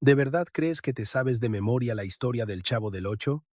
¿De verdad crees que te sabes de memoria la historia del Chavo del Ocho?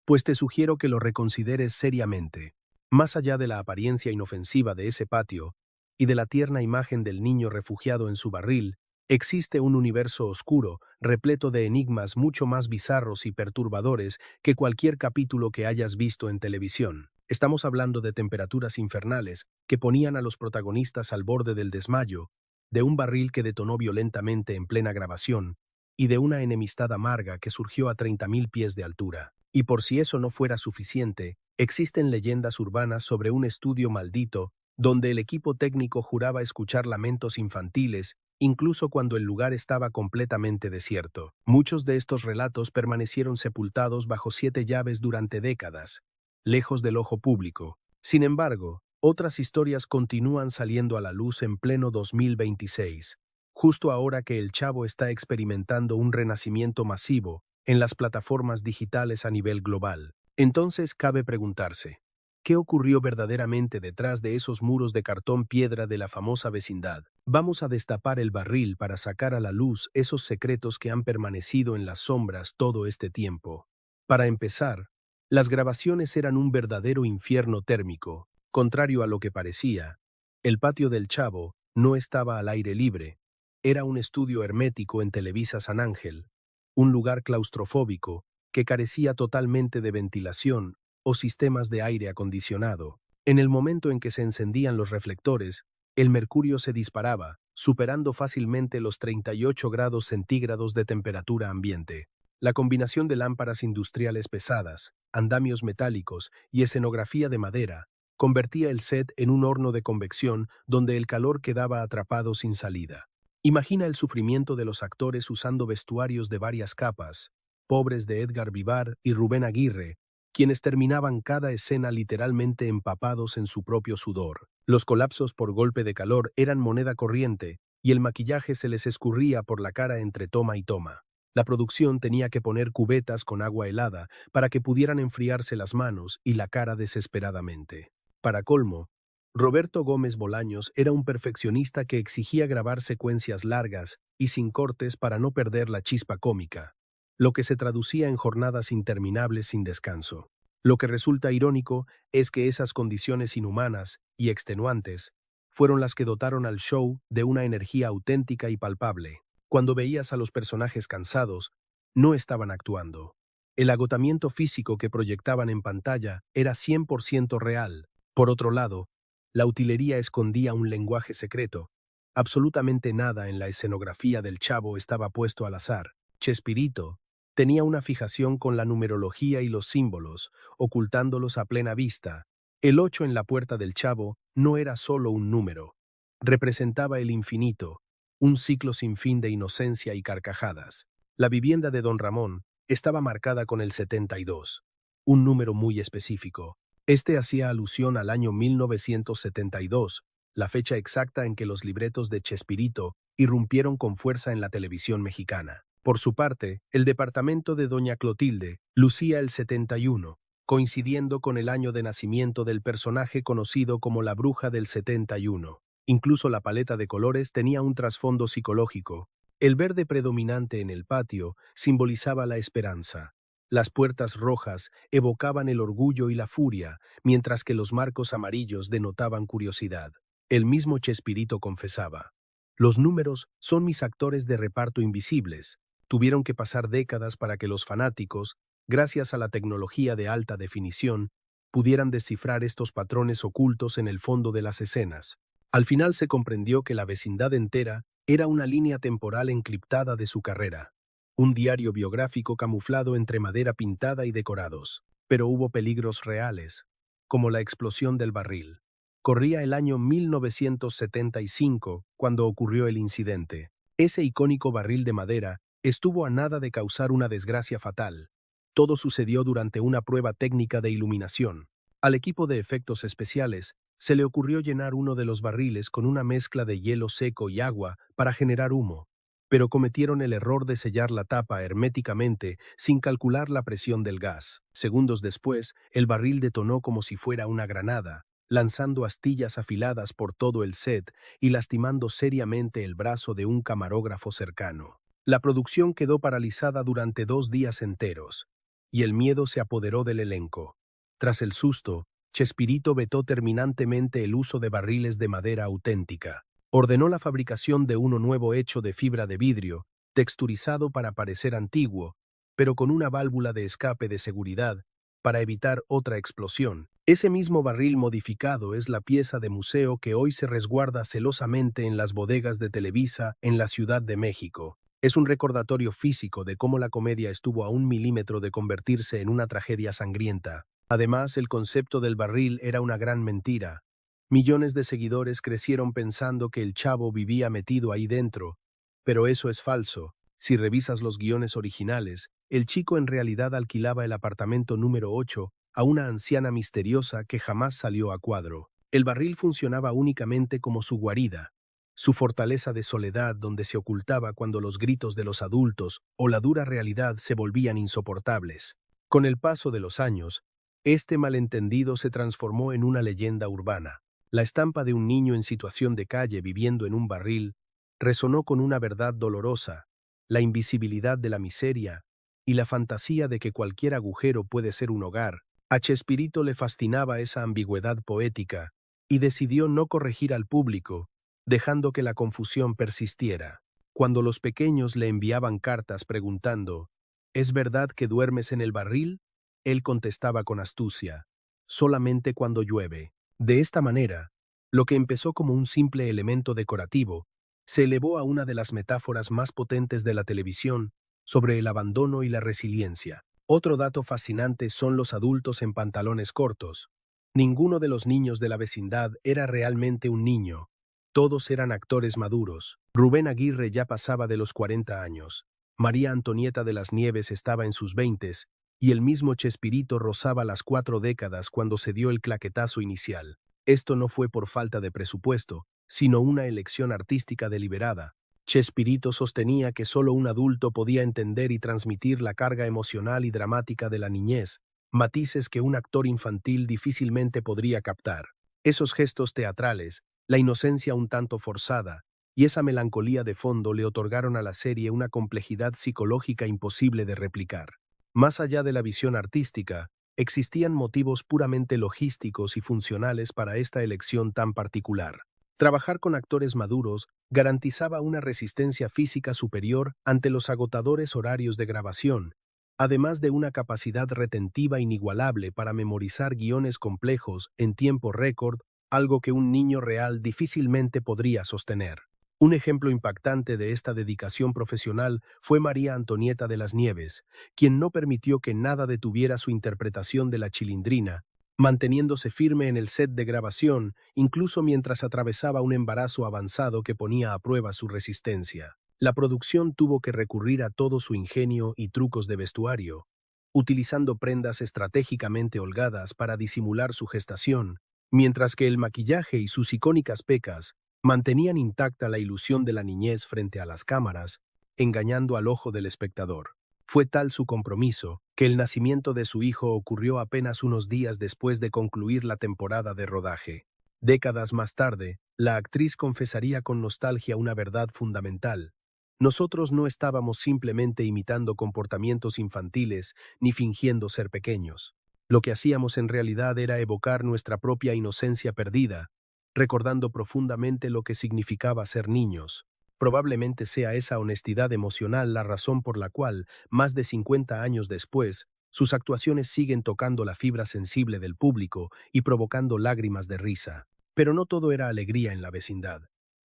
Pues te sugiero que lo reconsideres seriamente. Más allá de la apariencia inofensiva de ese patio y de la tierna imagen del niño refugiado en su barril, existe un universo oscuro, repleto de enigmas mucho más bizarros y perturbadores que cualquier capítulo que hayas visto en televisión. Estamos hablando de temperaturas infernales que ponían a los protagonistas al borde del desmayo, de un barril que detonó violentamente en plena grabación, y de una enemistad amarga que surgió a 30.000 pies de altura. Y por si eso no fuera suficiente, existen leyendas urbanas sobre un estudio maldito donde el equipo técnico juraba escuchar lamentos infantiles, incluso cuando el lugar estaba completamente desierto. Muchos de estos relatos permanecieron sepultados bajo 7 llaves durante décadas, lejos del ojo público. Sin embargo, otras historias continúan saliendo a la luz en pleno 2026, justo ahora que el Chavo está experimentando un renacimiento masivo en las plataformas digitales a nivel global. Entonces cabe preguntarse, ¿qué ocurrió verdaderamente detrás de esos muros de cartón piedra de la famosa vecindad? Vamos a destapar el barril para sacar a la luz esos secretos que han permanecido en las sombras todo este tiempo. Para empezar, las grabaciones eran un verdadero infierno térmico. Contrario a lo que parecía, el patio del Chavo no estaba al aire libre. Era un estudio hermético en Televisa San Ángel, un lugar claustrofóbico que carecía totalmente de ventilación o sistemas de aire acondicionado. En el momento en que se encendían los reflectores, el mercurio se disparaba, superando fácilmente los 38 grados centígrados de temperatura ambiente. La combinación de lámparas industriales pesadas, andamios metálicos y escenografía de madera convertía el set en un horno de convección donde el calor quedaba atrapado sin salida. Imagina el sufrimiento de los actores usando vestuarios de varias capas, pobres de Edgar Vivar y Rubén Aguirre, quienes terminaban cada escena literalmente empapados en su propio sudor. Los colapsos por golpe de calor eran moneda corriente y el maquillaje se les escurría por la cara entre toma y toma. La producción tenía que poner cubetas con agua helada para que pudieran enfriarse las manos y la cara desesperadamente. Para colmo, Roberto Gómez Bolaños era un perfeccionista que exigía grabar secuencias largas y sin cortes para no perder la chispa cómica, lo que se traducía en jornadas interminables sin descanso. Lo que resulta irónico es que esas condiciones inhumanas y extenuantes fueron las que dotaron al show de una energía auténtica y palpable. Cuando veías a los personajes cansados, no estaban actuando. El agotamiento físico que proyectaban en pantalla era 100% real. Por otro lado, la utilería escondía un lenguaje secreto. Absolutamente nada en la escenografía del Chavo estaba puesto al azar. Chespirito tenía una fijación con la numerología y los símbolos, ocultándolos a plena vista. El 8 en la puerta del Chavo no era solo un número. Representaba el infinito, un ciclo sin fin de inocencia y carcajadas. La vivienda de Don Ramón estaba marcada con el 72, un número muy específico. Este hacía alusión al año 1972, la fecha exacta en que los libretos de Chespirito irrumpieron con fuerza en la televisión mexicana. Por su parte, el departamento de Doña Clotilde lucía el 71, coincidiendo con el año de nacimiento del personaje conocido como la Bruja del 71. Incluso la paleta de colores tenía un trasfondo psicológico. El verde predominante en el patio simbolizaba la esperanza. Las puertas rojas evocaban el orgullo y la furia, mientras que los marcos amarillos denotaban curiosidad. El mismo Chespirito confesaba: «Los números son mis actores de reparto invisibles. Tuvieron que pasar décadas para que los fanáticos, gracias a la tecnología de alta definición, pudieran descifrar estos patrones ocultos en el fondo de las escenas». Al final se comprendió que la vecindad entera era una línea temporal encriptada de su carrera, un diario biográfico camuflado entre madera pintada y decorados. Pero hubo peligros reales, como la explosión del barril. Corría el año 1975 cuando ocurrió el incidente. Ese icónico barril de madera estuvo a nada de causar una desgracia fatal. Todo sucedió durante una prueba técnica de iluminación. Al equipo de efectos especiales se le ocurrió llenar uno de los barriles con una mezcla de hielo seco y agua para generar humo, pero cometieron el error de sellar la tapa herméticamente sin calcular la presión del gas. Segundos después, el barril detonó como si fuera una granada, lanzando astillas afiladas por todo el set y lastimando seriamente el brazo de un camarógrafo cercano. La producción quedó paralizada durante 2 días enteros, y el miedo se apoderó del elenco. Tras el susto, Chespirito vetó terminantemente el uso de barriles de madera auténtica. Ordenó la fabricación de uno nuevo hecho de fibra de vidrio, texturizado para parecer antiguo, pero con una válvula de escape de seguridad para evitar otra explosión. Ese mismo barril modificado es la pieza de museo que hoy se resguarda celosamente en las bodegas de Televisa en la Ciudad de México. Es un recordatorio físico de cómo la comedia estuvo a 1 milímetro de convertirse en una tragedia sangrienta. Además, el concepto del barril era una gran mentira. Millones de seguidores crecieron pensando que el Chavo vivía metido ahí dentro, pero eso es falso. Si revisas los guiones originales, el chico en realidad alquilaba el apartamento número 8 a una anciana misteriosa que jamás salió a cuadro. El barril funcionaba únicamente como su guarida, su fortaleza de soledad donde se ocultaba cuando los gritos de los adultos o la dura realidad se volvían insoportables. Con el paso de los años, este malentendido se transformó en una leyenda urbana. La estampa de un niño en situación de calle viviendo en un barril resonó con una verdad dolorosa, la invisibilidad de la miseria y la fantasía de que cualquier agujero puede ser un hogar. A Chespirito le fascinaba esa ambigüedad poética y decidió no corregir al público, dejando que la confusión persistiera. Cuando los pequeños le enviaban cartas preguntando, ¿es verdad que duermes en el barril? Él contestaba con astucia, solamente cuando llueve. De esta manera, lo que empezó como un simple elemento decorativo, se elevó a una de las metáforas más potentes de la televisión sobre el abandono y la resiliencia. Otro dato fascinante son los adultos en pantalones cortos. Ninguno de los niños de la vecindad era realmente un niño. Todos eran actores maduros. Rubén Aguirre ya pasaba de los 40 años. María Antonieta de las Nieves estaba en sus 20 y el mismo Chespirito rozaba las 4 décadas cuando se dio el claquetazo inicial. Esto no fue por falta de presupuesto, sino una elección artística deliberada. Chespirito sostenía que solo un adulto podía entender y transmitir la carga emocional y dramática de la niñez, matices que un actor infantil difícilmente podría captar. Esos gestos teatrales, la inocencia un tanto forzada y esa melancolía de fondo le otorgaron a la serie una complejidad psicológica imposible de replicar. Más allá de la visión artística, existían motivos puramente logísticos y funcionales para esta elección tan particular. Trabajar con actores maduros garantizaba una resistencia física superior ante los agotadores horarios de grabación, además de una capacidad retentiva inigualable para memorizar guiones complejos en tiempo récord, algo que un niño real difícilmente podría sostener. Un ejemplo impactante de esta dedicación profesional fue María Antonieta de las Nieves, quien no permitió que nada detuviera su interpretación de la Chilindrina, manteniéndose firme en el set de grabación, incluso mientras atravesaba un embarazo avanzado que ponía a prueba su resistencia. La producción tuvo que recurrir a todo su ingenio y trucos de vestuario, utilizando prendas estratégicamente holgadas para disimular su gestación, mientras que el maquillaje y sus icónicas pecas mantenían intacta la ilusión de la niñez frente a las cámaras, engañando al ojo del espectador. Fue tal su compromiso que el nacimiento de su hijo ocurrió apenas unos días después de concluir la temporada de rodaje. Décadas más tarde, la actriz confesaría con nostalgia una verdad fundamental. Nosotros no estábamos simplemente imitando comportamientos infantiles ni fingiendo ser pequeños. Lo que hacíamos en realidad era evocar nuestra propia inocencia perdida, recordando profundamente lo que significaba ser niños. Probablemente sea esa honestidad emocional la razón por la cual, más de 50 años después, sus actuaciones siguen tocando la fibra sensible del público y provocando lágrimas de risa. Pero no todo era alegría en la vecindad.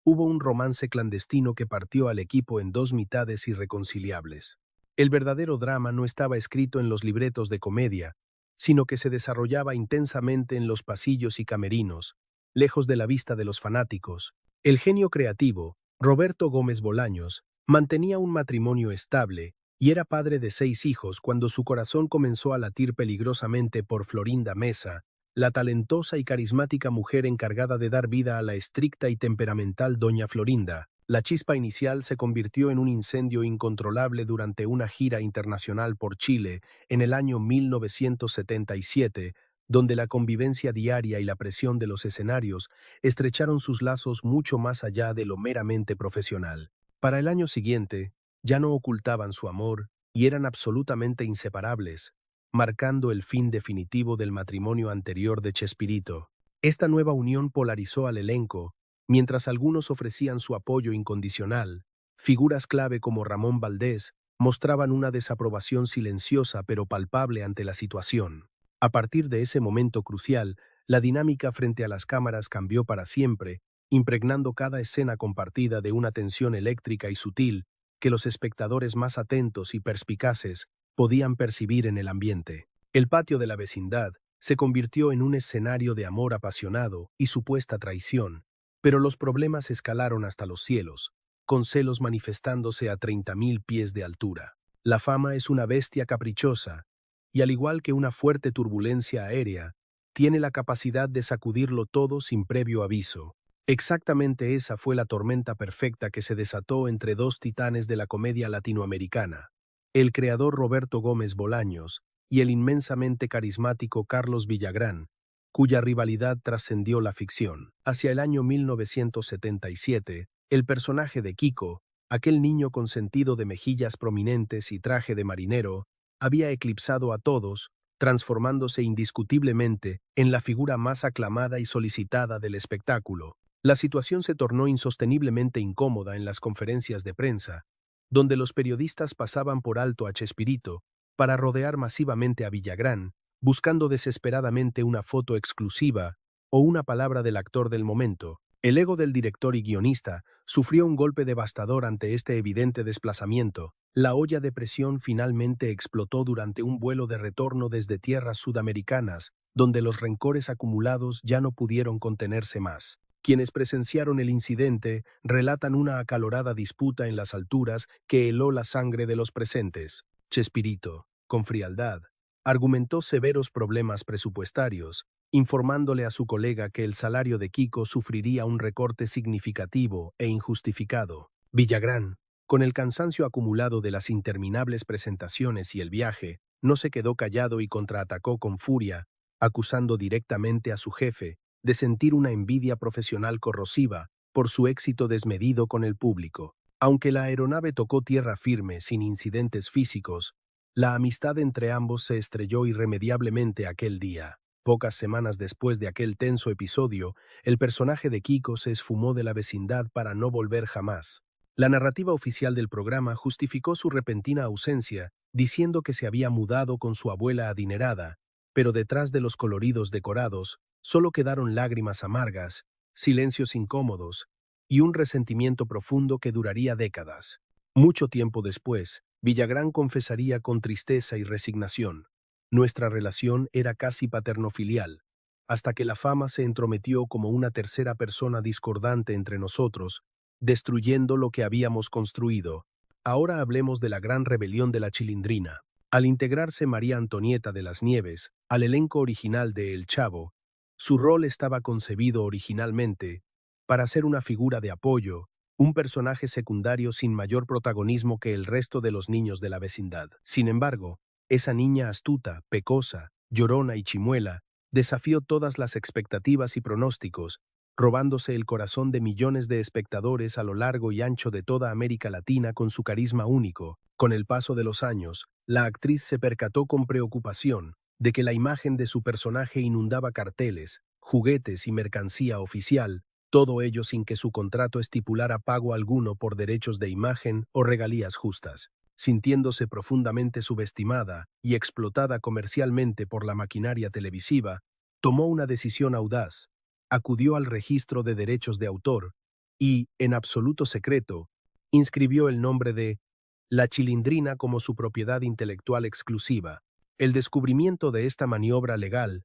Hubo un romance clandestino que partió al equipo en dos mitades irreconciliables. El verdadero drama no estaba escrito en los libretos de comedia, sino que se desarrollaba intensamente en los pasillos y camerinos, lejos de la vista de los fanáticos. El genio creativo, Roberto Gómez Bolaños, mantenía un matrimonio estable y era padre de 6 hijos cuando su corazón comenzó a latir peligrosamente por Florinda Mesa, la talentosa y carismática mujer encargada de dar vida a la estricta y temperamental Doña Florinda. La chispa inicial se convirtió en un incendio incontrolable durante una gira internacional por Chile en el año 1977, donde la convivencia diaria y la presión de los escenarios estrecharon sus lazos mucho más allá de lo meramente profesional. Para el año siguiente, Ya no ocultaban su amor y eran absolutamente inseparables, marcando el fin definitivo del matrimonio anterior de Chespirito. Esta nueva unión polarizó al elenco, mientras algunos ofrecían su apoyo incondicional. Figuras clave como Ramón Valdés mostraban una desaprobación silenciosa pero palpable ante la situación. A partir de ese momento crucial, la dinámica frente a las cámaras cambió para siempre, impregnando cada escena compartida de una tensión eléctrica y sutil que los espectadores más atentos y perspicaces podían percibir en el ambiente. El patio de la vecindad se convirtió en un escenario de amor apasionado y supuesta traición, pero los problemas escalaron hasta los cielos, con celos manifestándose a 30.000 pies de altura. La fama es una bestia caprichosa, y al igual que una fuerte turbulencia aérea, tiene la capacidad de sacudirlo todo sin previo aviso. Exactamente esa fue la tormenta perfecta que se desató entre dos titanes de la comedia latinoamericana, el creador Roberto Gómez Bolaños y el inmensamente carismático Carlos Villagrán, cuya rivalidad trascendió la ficción. Hacia el año 1977, el personaje de Kiko, aquel niño consentido de mejillas prominentes y traje de marinero, había eclipsado a todos, transformándose indiscutiblemente en la figura más aclamada y solicitada del espectáculo. La situación se tornó insosteniblemente incómoda en las conferencias de prensa, donde los periodistas pasaban por alto a Chespirito para rodear masivamente a Villagrán, buscando desesperadamente una foto exclusiva o una palabra del actor del momento. El ego del director y guionista sufrió un golpe devastador ante este evidente desplazamiento. La olla de presión finalmente explotó durante un vuelo de retorno desde tierras sudamericanas, donde los rencores acumulados ya no pudieron contenerse más. Quienes presenciaron el incidente relatan una acalorada disputa en las alturas que heló la sangre de los presentes. Chespirito, con frialdad, argumentó severos problemas presupuestarios, informándole a su colega que el salario de Kiko sufriría un recorte significativo e injustificado. Villagrán, con el cansancio acumulado de las interminables presentaciones y el viaje, no se quedó callado y contraatacó con furia, acusando directamente a su jefe de sentir una envidia profesional corrosiva por su éxito desmedido con el público. Aunque la aeronave tocó tierra firme sin incidentes físicos, la amistad entre ambos se estrelló irremediablemente aquel día. Pocas semanas después de aquel tenso episodio, el personaje de Kiko se esfumó de la vecindad para no volver jamás. La narrativa oficial del programa justificó su repentina ausencia, diciendo que se había mudado con su abuela adinerada, pero detrás de los coloridos decorados, solo quedaron lágrimas amargas, silencios incómodos y un resentimiento profundo que duraría décadas. Mucho tiempo después, Villagrán confesaría con tristeza y resignación: nuestra relación era casi paternofilial, hasta que la fama se entrometió como una tercera persona discordante entre nosotros, destruyendo lo que habíamos construido. Ahora hablemos de la gran rebelión de la Chilindrina. Al integrarse María Antonieta de las Nieves al elenco original de El Chavo, su rol estaba concebido originalmente para ser una figura de apoyo, un personaje secundario sin mayor protagonismo que el resto de los niños de la vecindad. Sin embargo, esa niña astuta, pecosa, llorona y chimuela desafió todas las expectativas y pronósticos, robándose el corazón de millones de espectadores a lo largo y ancho de toda América Latina con su carisma único. Con el paso de los años, la actriz se percató con preocupación de que la imagen de su personaje inundaba carteles, juguetes y mercancía oficial, todo ello sin que su contrato estipulara pago alguno por derechos de imagen o regalías justas. Sintiéndose profundamente subestimada y explotada comercialmente por la maquinaria televisiva, tomó una decisión audaz: acudió al registro de derechos de autor y, en absoluto secreto, inscribió el nombre de La Chilindrina como su propiedad intelectual exclusiva. El descubrimiento de esta maniobra legal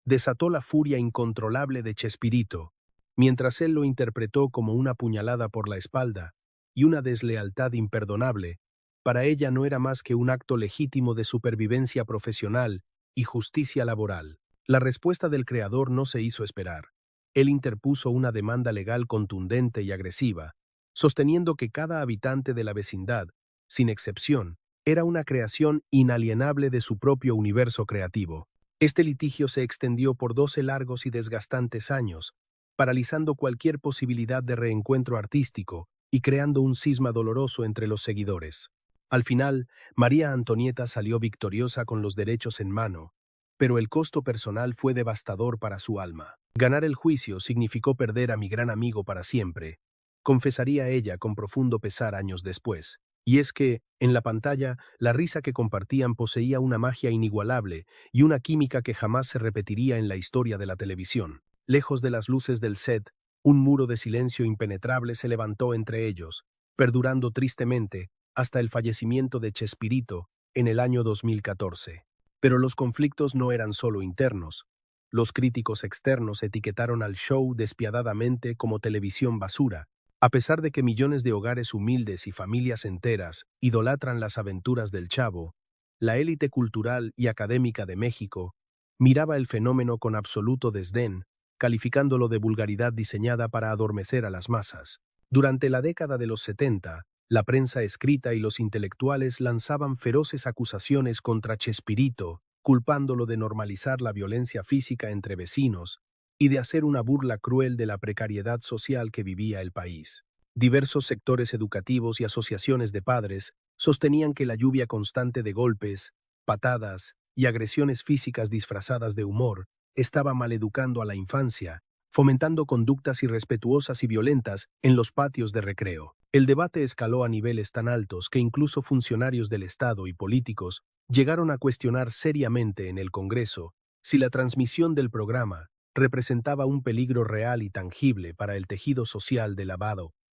desató la furia incontrolable de Chespirito, mientras él lo interpretó como una puñalada por la espalda y una deslealtad imperdonable. Para ella no era más que un acto legítimo de supervivencia profesional y justicia laboral. La respuesta del creador no se hizo esperar. Él interpuso una demanda legal contundente y agresiva, sosteniendo que cada habitante de la vecindad, sin excepción, era una creación inalienable de su propio universo creativo. Este litigio se extendió por 12 largos y desgastantes años, paralizando cualquier posibilidad de reencuentro artístico y creando un cisma doloroso entre los seguidores. Al final, María Antonieta salió victoriosa con los derechos en mano, pero el costo personal fue devastador para su alma. Ganar el juicio significó perder a mi gran amigo para siempre, confesaría ella con profundo pesar años después. Y es que, en la pantalla, la risa que compartían poseía una magia inigualable y una química que jamás se repetiría en la historia de la televisión. Lejos de las luces del set, un muro de silencio impenetrable se levantó entre ellos, perdurando tristemente hasta el fallecimiento de Chespirito en el año 2014. Pero los conflictos no eran solo internos. Los críticos externos etiquetaron al show despiadadamente como televisión basura, a pesar de que millones de hogares humildes y familias enteras idolatran las aventuras del Chavo. La élite cultural y académica de México miraba el fenómeno con absoluto desdén, calificándolo de vulgaridad diseñada para adormecer a las masas. Durante la década de los 70, la prensa escrita y los intelectuales lanzaban feroces acusaciones contra Chespirito, culpándolo de normalizar la violencia física entre vecinos y de hacer una burla cruel de la precariedad social que vivía el país. Diversos sectores educativos y asociaciones de padres sostenían que la lluvia constante de golpes, patadas y agresiones físicas disfrazadas de humor estaba maleducando a la infancia, fomentando conductas irrespetuosas y violentas en los patios de recreo. El debate escaló a niveles tan altos que incluso funcionarios del Estado y políticos llegaron a cuestionar seriamente en el Congreso si la transmisión del programa representaba un peligro real y tangible para el tejido social de la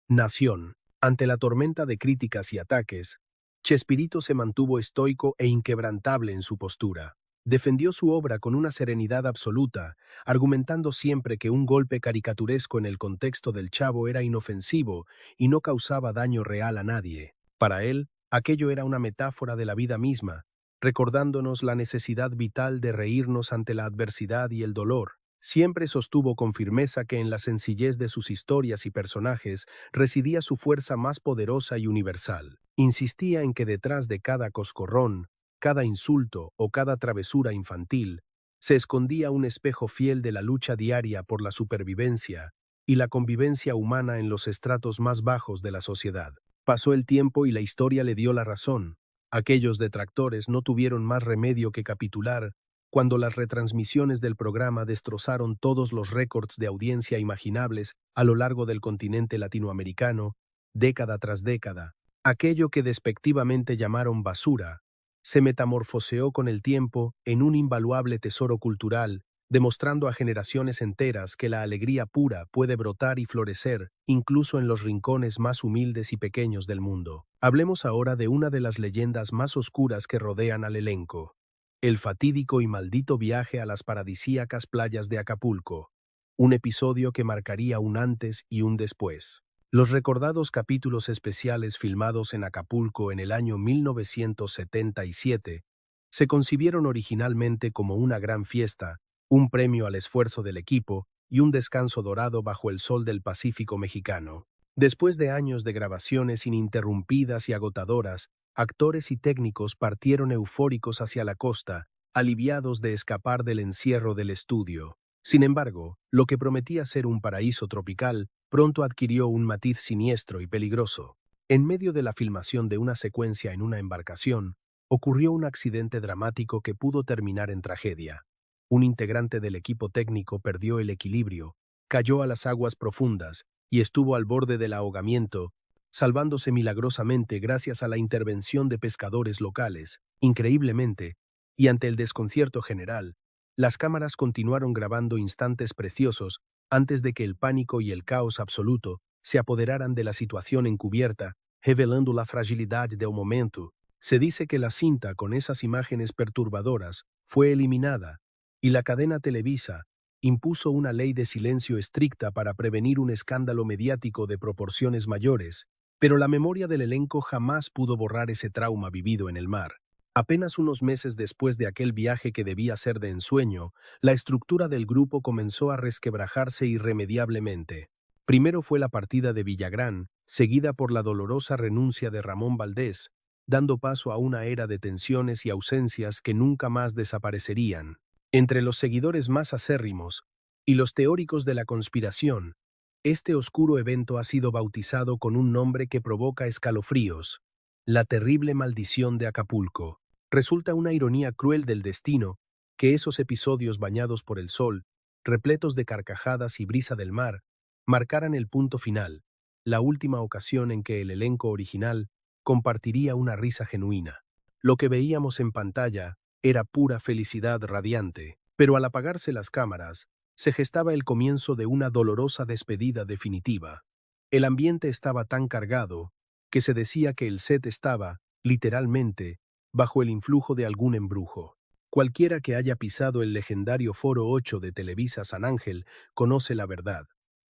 nación. Ante la tormenta de críticas y ataques, Chespirito se mantuvo estoico e inquebrantable en su postura. Defendió su obra con una serenidad absoluta, argumentando siempre que un golpe caricaturesco en el contexto del Chavo era inofensivo y no causaba daño real a nadie. Para él, aquello era una metáfora de la vida misma, recordándonos la necesidad vital de reírnos ante la adversidad y el dolor. Siempre sostuvo con firmeza que en la sencillez de sus historias y personajes residía su fuerza más poderosa y universal. Insistía en que detrás de cada coscorrón, cada insulto o cada travesura infantil, se escondía un espejo fiel de la lucha diaria por la supervivencia y la convivencia humana en los estratos más bajos de la sociedad. Pasó el tiempo y la historia le dio la razón. Aquellos detractores no tuvieron más remedio que capitular cuando las retransmisiones del programa destrozaron todos los récords de audiencia imaginables a lo largo del continente latinoamericano, década tras década. Aquello que despectivamente llamaron basura se metamorfoseó con el tiempo en un invaluable tesoro cultural, demostrando a generaciones enteras que la alegría pura puede brotar y florecer incluso en los rincones más humildes y pequeños del mundo. Hablemos ahora de una de las leyendas más oscuras que rodean al elenco: el fatídico y maldito viaje a las paradisíacas playas de Acapulco, un episodio que marcaría un antes y un después. Los recordados capítulos especiales filmados en Acapulco en el año 1977 se concibieron originalmente como una gran fiesta, un premio al esfuerzo del equipo y un descanso dorado bajo el sol del Pacífico mexicano. Después de años de grabaciones ininterrumpidas y agotadoras, actores y técnicos partieron eufóricos hacia la costa, aliviados de escapar del encierro del estudio. Sin embargo, lo que prometía ser un paraíso tropical pronto adquirió un matiz siniestro y peligroso. En medio de la filmación de una secuencia en una embarcación, ocurrió un accidente dramático que pudo terminar en tragedia. Un integrante del equipo técnico perdió el equilibrio, cayó a las aguas profundas y estuvo al borde del ahogamiento, salvándose milagrosamente gracias a la intervención de pescadores locales. Increíblemente, y ante el desconcierto general, las cámaras continuaron grabando instantes preciosos antes de que el pánico y el caos absoluto se apoderaran de la situación encubierta, revelando la fragilidad del momento. Se dice que la cinta con esas imágenes perturbadoras fue eliminada, y la cadena Televisa impuso una ley de silencio estricta para prevenir un escándalo mediático de proporciones mayores, pero la memoria del elenco jamás pudo borrar ese trauma vivido en el mar. Apenas unos meses después de aquel viaje que debía ser de ensueño, la estructura del grupo comenzó a resquebrajarse irremediablemente. Primero fue la partida de Villagrán, seguida por la dolorosa renuncia de Ramón Valdés, dando paso a una era de tensiones y ausencias que nunca más desaparecerían. Entre los seguidores más acérrimos y los teóricos de la conspiración, Este oscuro evento ha sido bautizado con un nombre que provoca escalofríos: la terrible maldición de Acapulco. Resulta una ironía cruel del destino que esos episodios bañados por el sol, repletos de carcajadas y brisa del mar, marcaran el punto final, la última ocasión en que el elenco original compartiría una risa genuina. Lo que veíamos en pantalla era pura felicidad radiante, pero al apagarse las cámaras, se gestaba el comienzo de una dolorosa despedida definitiva. El ambiente estaba tan cargado que se decía que el set estaba, literalmente, bajo el influjo de algún embrujo. Cualquiera que haya pisado el legendario Foro 8 de Televisa San Ángel conoce la verdad.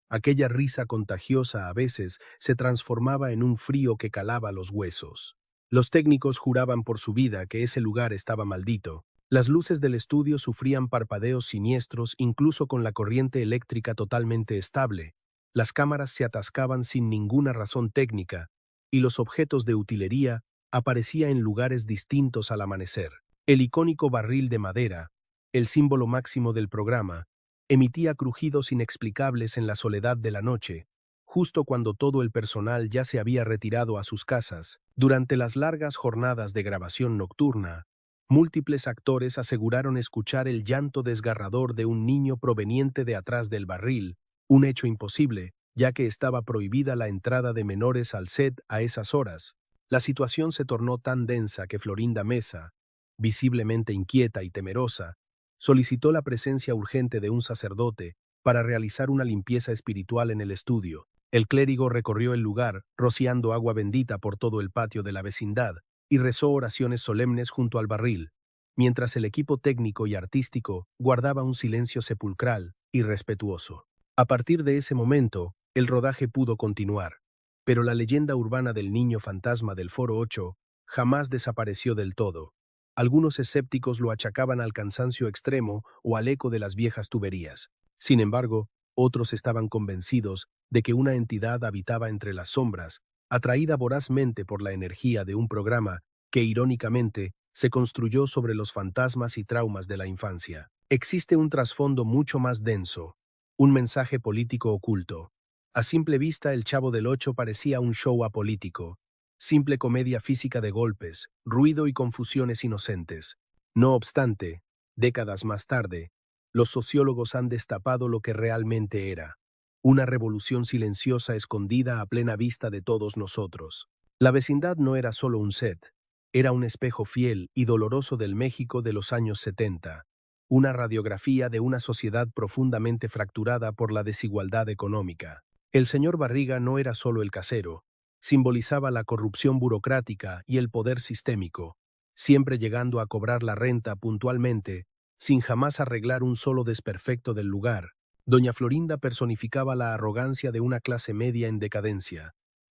Aquella risa contagiosa a veces se transformaba en un frío que calaba los huesos. Los técnicos juraban por su vida que ese lugar estaba maldito. Las luces del estudio sufrían parpadeos siniestros incluso con la corriente eléctrica totalmente estable. Las cámaras se atascaban sin ninguna razón técnica, y los objetos de utilería aparecían en lugares distintos al amanecer. El icónico barril de madera, el símbolo máximo del programa, emitía crujidos inexplicables en la soledad de la noche, justo cuando todo el personal ya se había retirado a sus casas. Durante las largas jornadas de grabación nocturna, múltiples actores aseguraron escuchar el llanto desgarrador de un niño proveniente de atrás del barril, un hecho imposible, ya que estaba prohibida la entrada de menores al set a esas horas. La situación se tornó tan densa que Florinda Mesa, visiblemente inquieta y temerosa, solicitó la presencia urgente de un sacerdote para realizar una limpieza espiritual en el estudio. El clérigo recorrió el lugar, rociando agua bendita por todo el patio de la vecindad, y rezó oraciones solemnes junto al barril, mientras el equipo técnico y artístico guardaba un silencio sepulcral y respetuoso. A partir de ese momento, el rodaje pudo continuar, pero la leyenda urbana del niño fantasma del Foro 8 jamás desapareció del todo. Algunos escépticos lo achacaban al cansancio extremo o al eco de las viejas tuberías. Sin embargo, otros estaban convencidos de que una entidad habitaba entre las sombras, atraída vorazmente por la energía de un programa que, irónicamente, se construyó sobre los fantasmas y traumas de la infancia. Existe un trasfondo mucho más denso, un mensaje político oculto. A simple vista, El Chavo del Ocho parecía un show apolítico, simple comedia física de golpes, ruido y confusiones inocentes. No obstante, décadas más tarde, los sociólogos han destapado lo que realmente era: una revolución silenciosa escondida a plena vista de todos nosotros. La vecindad no era solo un set, era un espejo fiel y doloroso del México de los años 70, una radiografía de una sociedad profundamente fracturada por la desigualdad económica. El señor Barriga no era solo el casero, simbolizaba la corrupción burocrática y el poder sistémico, siempre llegando a cobrar la renta puntualmente, sin jamás arreglar un solo desperfecto del lugar. Doña Florinda personificaba la arrogancia de una clase media en decadencia,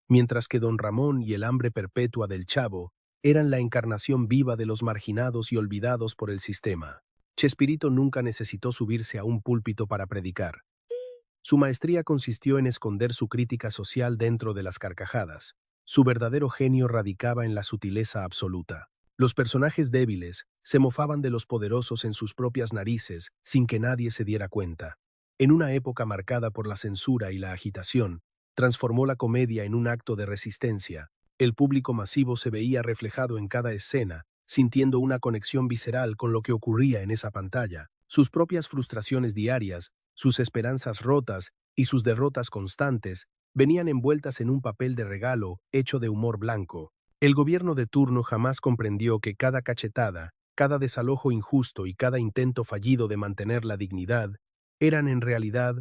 mientras que don Ramón y el hambre perpetua del Chavo eran la encarnación viva de los marginados y olvidados por el sistema. Chespirito nunca necesitó subirse a un púlpito para predicar. Su maestría consistió en esconder su crítica social dentro de las carcajadas. Su verdadero genio radicaba en la sutileza absoluta. Los personajes débiles se mofaban de los poderosos en sus propias narices sin que nadie se diera cuenta. En una época marcada por la censura y la agitación, transformó la comedia en un acto de resistencia. El público masivo se veía reflejado en cada escena, sintiendo una conexión visceral con lo que ocurría en esa pantalla. Sus propias frustraciones diarias, sus esperanzas rotas y sus derrotas constantes venían envueltas en un papel de regalo hecho de humor blanco. El gobierno de turno jamás comprendió que cada cachetada, cada desalojo injusto y cada intento fallido de mantener la dignidad eran en realidad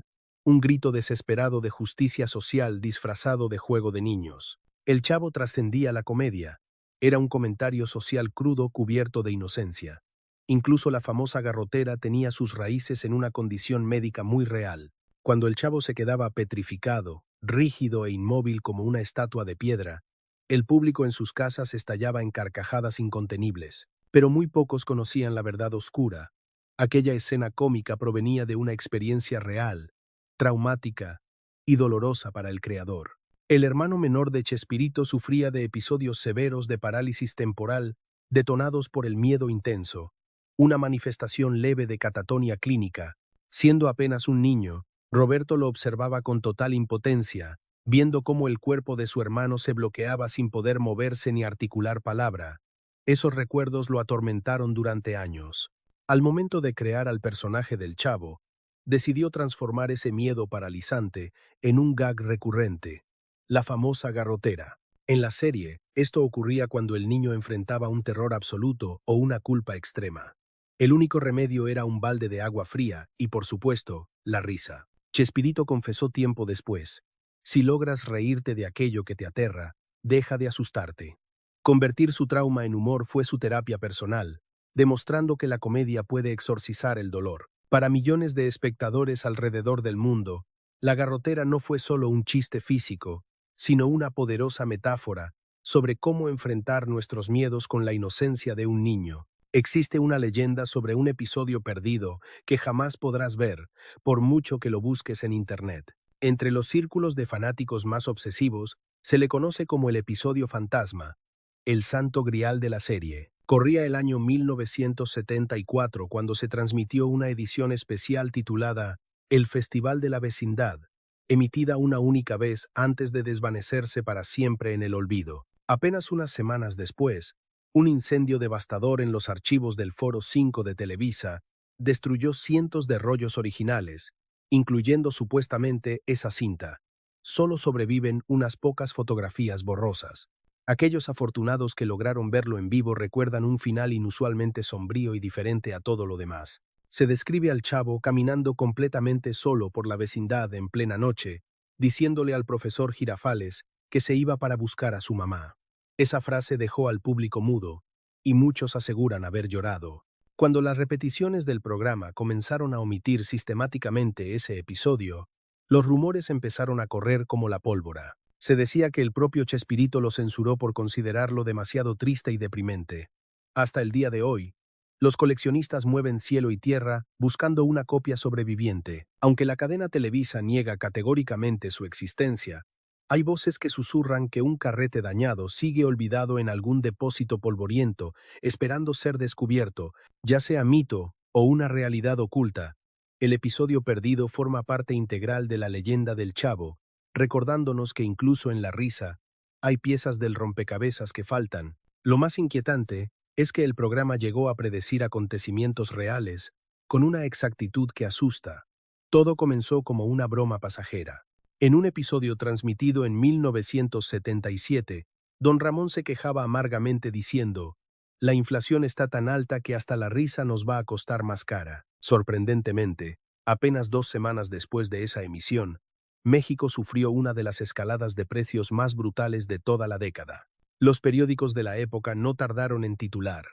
un grito desesperado de justicia social disfrazado de juego de niños. El Chavo trascendía la comedia. Era un comentario social crudo cubierto de inocencia. Incluso la famosa garrotera tenía sus raíces en una condición médica muy real. Cuando el Chavo se quedaba petrificado, rígido e inmóvil como una estatua de piedra, el público en sus casas estallaba en carcajadas incontenibles. Pero muy pocos conocían la verdad oscura. Aquella escena cómica provenía de una experiencia real, traumática y dolorosa para el creador. El hermano menor de Chespirito sufría de episodios severos de parálisis temporal detonados por el miedo intenso, una manifestación leve de catatonia clínica. Siendo apenas un niño, Roberto lo observaba con total impotencia, viendo cómo el cuerpo de su hermano se bloqueaba sin poder moverse ni articular palabra. Esos recuerdos lo atormentaron durante años. Al momento de crear al personaje del Chavo, decidió transformar ese miedo paralizante en un gag recurrente, la famosa garrotera. En la serie, esto ocurría cuando el niño enfrentaba un terror absoluto o una culpa extrema. El único remedio era un balde de agua fría y, por supuesto, la risa. Chespirito confesó tiempo después: si logras reírte de aquello que te aterra, deja de asustarte. Convertir su trauma en humor fue su terapia personal, demostrando que la comedia puede exorcizar el dolor. Para millones de espectadores alrededor del mundo, La garrotera no fue solo un chiste físico, sino una poderosa metáfora sobre cómo enfrentar nuestros miedos con la inocencia de un niño. Existe una leyenda sobre un episodio perdido que jamás podrás ver, por mucho que lo busques en Internet. Entre los círculos de fanáticos más obsesivos, se le conoce como el episodio fantasma, el santo grial de la serie. Corría el año 1974 cuando se transmitió una edición especial titulada El Festival de la Vecindad, emitida una única vez antes de desvanecerse para siempre en el olvido. Apenas unas semanas después, un incendio devastador en los archivos del Foro 5 de Televisa destruyó cientos de rollos originales, incluyendo supuestamente esa cinta. Solo sobreviven unas pocas fotografías borrosas. Aquellos afortunados que lograron verlo en vivo recuerdan un final inusualmente sombrío y diferente a todo lo demás. Se describe al Chavo caminando completamente solo por la vecindad en plena noche, diciéndole al profesor Girafales que se iba para buscar a su mamá. Esa frase dejó al público mudo, y muchos aseguran haber llorado. Cuando las repeticiones del programa comenzaron a omitir sistemáticamente ese episodio, los rumores empezaron a correr como la pólvora. Se decía que el propio Chespirito lo censuró por considerarlo demasiado triste y deprimente. Hasta el día de hoy, los coleccionistas mueven cielo y tierra buscando una copia sobreviviente. Aunque la cadena Televisa niega categóricamente su existencia, hay voces que susurran que un carrete dañado sigue olvidado en algún depósito polvoriento, esperando ser descubierto, ya sea mito o una realidad oculta. El episodio perdido forma parte integral de la leyenda del Chavo, recordándonos que incluso en la risa hay piezas del rompecabezas que faltan. Lo más inquietante es que el programa llegó a predecir acontecimientos reales con una exactitud que asusta. Todo comenzó como una broma pasajera. En un episodio transmitido en 1977, don Ramón se quejaba amargamente diciendo: la inflación está tan alta que hasta la risa nos va a costar más cara. Sorprendentemente, apenas 2 semanas después de esa emisión, México sufrió una de las escaladas de precios más brutales de toda la década. Los periódicos de la época no tardaron en titular: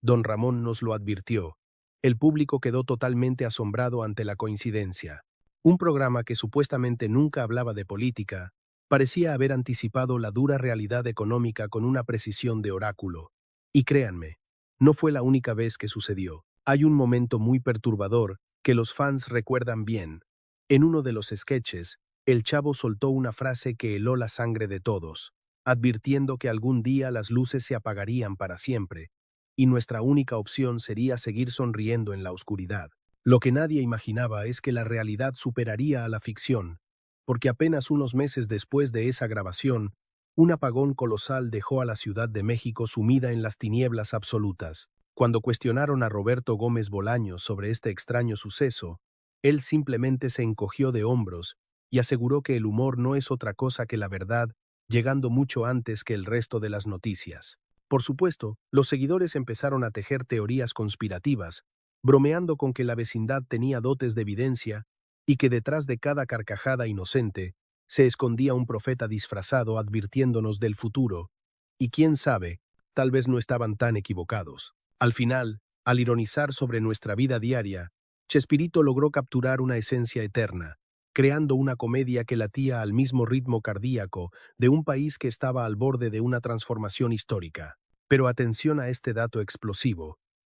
don Ramón nos lo advirtió. El público quedó totalmente asombrado ante la coincidencia. Un programa que supuestamente nunca hablaba de política parecía haber anticipado la dura realidad económica con una precisión de oráculo. Y créanme, no fue la única vez que sucedió. Hay un momento muy perturbador que los fans recuerdan bien. En uno de los sketches, el Chavo soltó una frase que heló la sangre de todos, advirtiendo que algún día las luces se apagarían para siempre, y nuestra única opción sería seguir sonriendo en la oscuridad. Lo que nadie imaginaba es que la realidad superaría a la ficción, porque apenas unos meses después de esa grabación, un apagón colosal dejó a la Ciudad de México sumida en las tinieblas absolutas. Cuando cuestionaron a Roberto Gómez Bolaños sobre este extraño suceso, él simplemente se encogió de hombros y aseguró que el humor no es otra cosa que la verdad, llegando mucho antes que el resto de las noticias. Por supuesto, los seguidores empezaron a tejer teorías conspirativas, bromeando con que la vecindad tenía dotes de evidencia y que detrás de cada carcajada inocente se escondía un profeta disfrazado advirtiéndonos del futuro. Y quién sabe, tal vez no estaban tan equivocados. Al final, al ironizar sobre nuestra vida diaria, Chespirito logró capturar una esencia eterna, creando una comedia que latía al mismo ritmo cardíaco de un país que estaba al borde de una transformación histórica. Pero atención a este dato explosivo: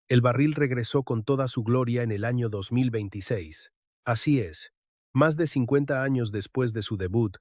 el barril regresó con toda su gloria en el año 2026. Así es, más de 50 años después de su debut,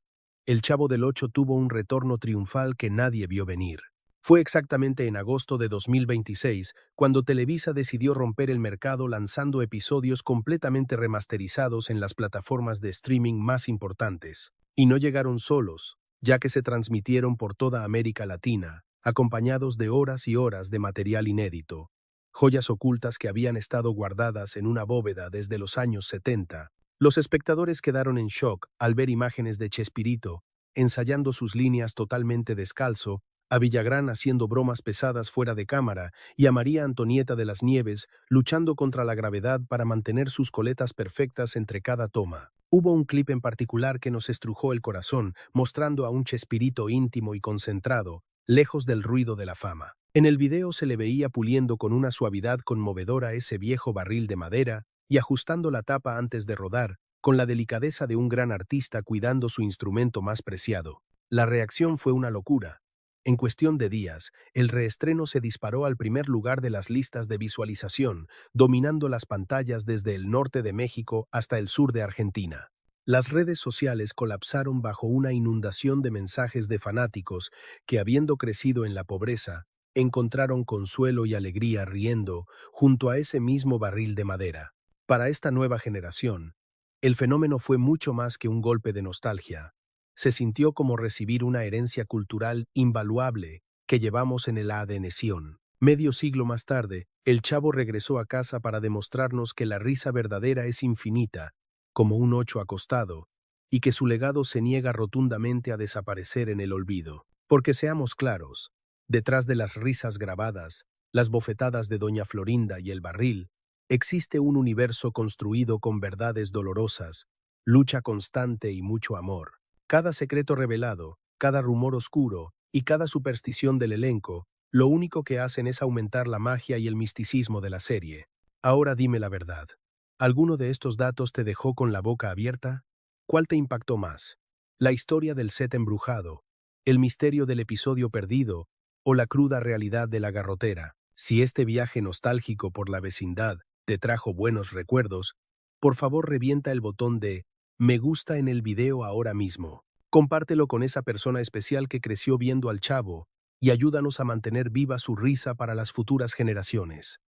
El Chavo del Ocho tuvo un retorno triunfal que nadie vio venir. Fue exactamente en agosto de 2026 cuando Televisa decidió romper el mercado lanzando episodios completamente remasterizados en las plataformas de streaming más importantes. Y no llegaron solos, ya que se transmitieron por toda América Latina, acompañados de horas y horas de material inédito. Joyas ocultas que habían estado guardadas en una bóveda desde los años 70. Los espectadores quedaron en shock al ver imágenes de Chespirito, ensayando sus líneas totalmente descalzo, a Villagrán haciendo bromas pesadas fuera de cámara y a María Antonieta de las Nieves luchando contra la gravedad para mantener sus coletas perfectas entre cada toma. Hubo un clip en particular que nos estrujó el corazón, mostrando a un Chespirito íntimo y concentrado, lejos del ruido de la fama. En el video se le veía puliendo con una suavidad conmovedora ese viejo barril de madera y ajustando la tapa antes de rodar, con la delicadeza de un gran artista cuidando su instrumento más preciado. La reacción fue una locura. En cuestión de días, el reestreno se disparó al primer lugar de las listas de visualización, dominando las pantallas desde el norte de México hasta el sur de Argentina. Las redes sociales colapsaron bajo una inundación de mensajes de fanáticos que, habiendo crecido en la pobreza, encontraron consuelo y alegría riendo junto a ese mismo barril de madera. Para esta nueva generación, el fenómeno fue mucho más que un golpe de nostalgia. Se sintió como recibir una herencia cultural invaluable que llevamos en el ADN. Medio siglo más tarde, el Chavo regresó a casa para demostrarnos que la risa verdadera es infinita, como un ocho acostado, y que su legado se niega rotundamente a desaparecer en el olvido. Porque seamos claros, detrás de las risas grabadas, las bofetadas de Doña Florinda y el barril, existe un universo construido con verdades dolorosas, lucha constante y mucho amor. Cada secreto revelado, cada rumor oscuro y cada superstición del elenco, lo único que hacen es aumentar la magia y el misticismo de la serie. Ahora dime la verdad. ¿Alguno de estos datos te dejó con la boca abierta? ¿Cuál te impactó más? ¿La historia del set embrujado, el misterio del episodio perdido o la cruda realidad de la garrotera? Si este viaje nostálgico por la vecindad te trajo buenos recuerdos, por favor revienta el botón de me gusta en el video ahora mismo. Compártelo con esa persona especial que creció viendo al Chavo y ayúdanos a mantener viva su risa para las futuras generaciones.